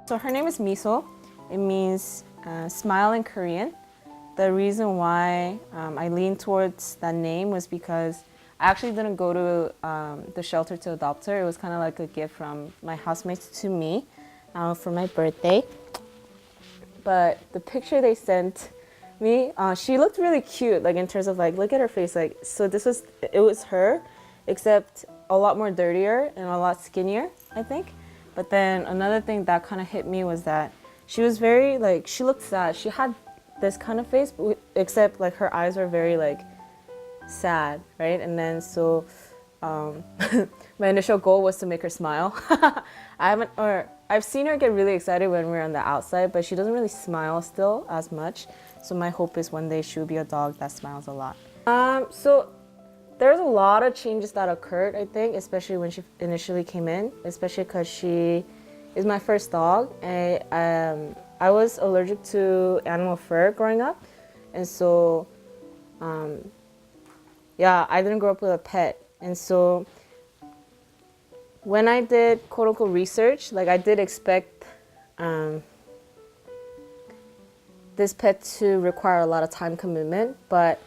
So her name is Miso. It means smile in Korean. The reason why I leaned towards that name was because I actually didn't go to the shelter to adopt her. It was kind of like a gift from my housemates to me for my birthday. But the picture they sent me, she looked really cute, like in terms of like, look at her face. Like, so it was her, except a lot more dirtier and a lot skinnier, I think. But then another thing that kind of hit me was that she was very like, she looked sad. She had this kind of face, except like her eyes were very like sad, right? And then so my initial goal was to make her smile. I've seen her get really excited when we're on the outside, but she doesn't really smile still as much. So my hope is one day she'll be a dog that smiles a lot. So there's a lot of changes that occurred, I think, especially when she initially came in, especially because she is my first dog. I was allergic to animal fur growing up, and so yeah, I didn't grow up with a pet. And so when I did quote unquote research, like I did expect this pet to require a lot of time commitment, but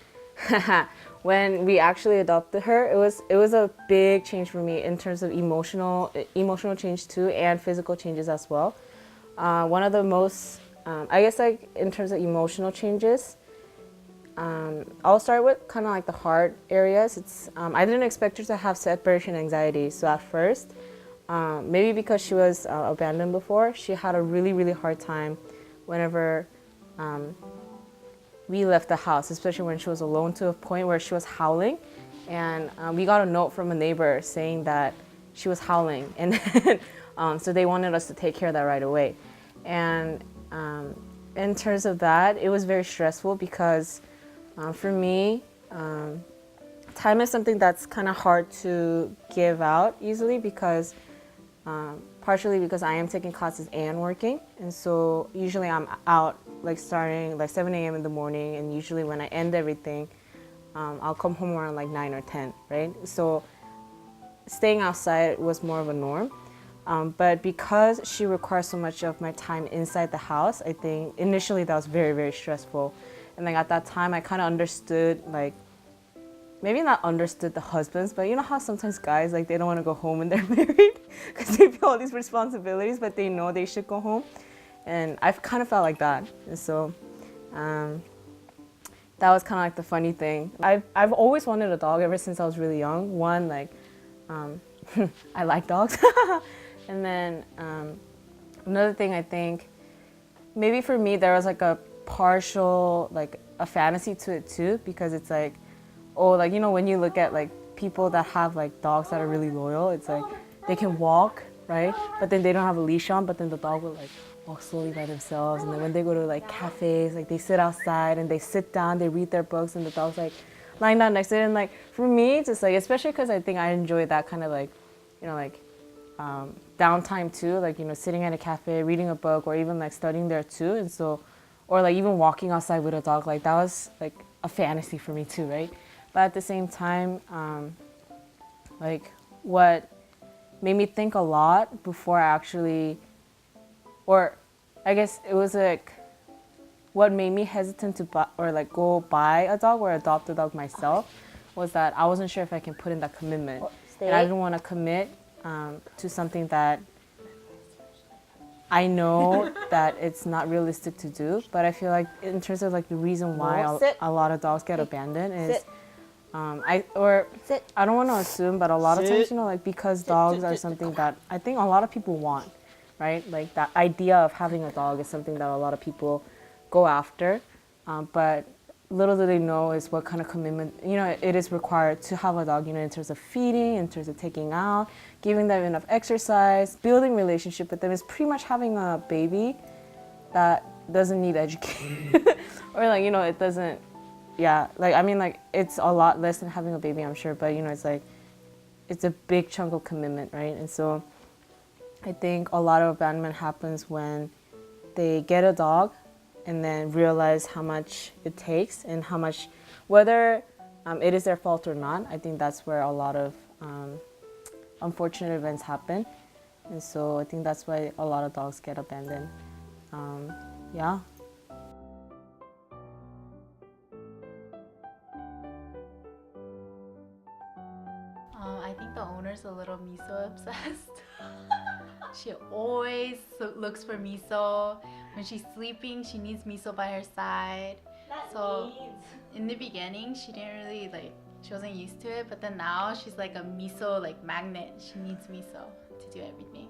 when we actually adopted her, it was a big change for me in terms of emotional change too, and physical changes as well. One of the most, I guess, like in terms of emotional changes, I'll start with kind of like the hard areas. I didn't expect her to have separation anxiety. So at first, maybe because she was abandoned before, she had a really hard time whenever we left the house, especially when she was alone, to a point where she was howling. And we got a note from a neighbor saying that she was howling, and so they wanted us to take care of that right away. And in terms of that, it was very stressful because for me, time is something that's kind of hard to give out easily because partially because I am taking classes and working, and so usually I'm out like starting like 7 a.m. in the morning, and usually when I end everything, I'll come home around like 9 or 10, right? So staying outside was more of a norm. But because she requires so much of my time inside the house, I think initially that was very stressful. And like at that time, I kind of understood, like, maybe not understood the husbands, but you know how sometimes guys, like, they don't want to go home when they're married because they feel all these responsibilities, but they know they should go home. And I've kind of felt like that. And so that was kind of like the funny thing. I've always wanted a dog ever since I was really young. One, like, I like dogs. And then another thing, I think, maybe for me, there was like a partial, like a fantasy to it too, because it's like, oh, like, you know, when you look at like people that have like dogs that are really loyal, it's like they can walk, right? But then they don't have a leash on, but then the dog will like walk slowly by themselves. And then when they go to like cafes, like they sit outside and they sit down, they read their books, and the dog's like lying down next to it. And like for me, it's just like, especially because I think I enjoy that kind of like, you know, like downtime too, like, you know, sitting at a cafe, reading a book, or even like studying there too. And so, or like even walking outside with a dog, like that was like a fantasy for me too, right? But at the same time, like what made me think a lot before I actually, or I guess it was like what made me hesitant to buy, or like go buy a dog or adopt a dog myself, was that I wasn't sure if I can put in that commitment. And I didn't want to commit to something that I know that it's not realistic to do. But I feel like in terms of like the reason why a lot of dogs get abandoned is I don't want to assume, but a lot of times, you know, like because dogs are something that I think a lot of people want, right? Like that idea of having a dog is something that a lot of people go after, but little do they know is what kind of commitment, you know, it is required to have a dog, you know, in terms of feeding, in terms of taking out, giving them enough exercise, building relationship with them. Is pretty much having a baby that doesn't need education or like, you know, it doesn't, yeah, like, I mean, like, it's a lot less than having a baby, I'm sure, but, you know, it's like, it's a big chunk of commitment, right? And so I think a lot of abandonment happens when they get a dog and then realize how much it takes and how much, whether it is their fault or not. I think that's where a lot of unfortunate events happen. And so I think that's why a lot of dogs get abandoned. Yeah. I think the owner's a little Miso obsessed. She always looks for Miso. When she's sleeping, she needs Miso by her side. In the beginning, she didn't really she wasn't used to it, but then now she's like a Miso magnet. She needs Miso to do everything.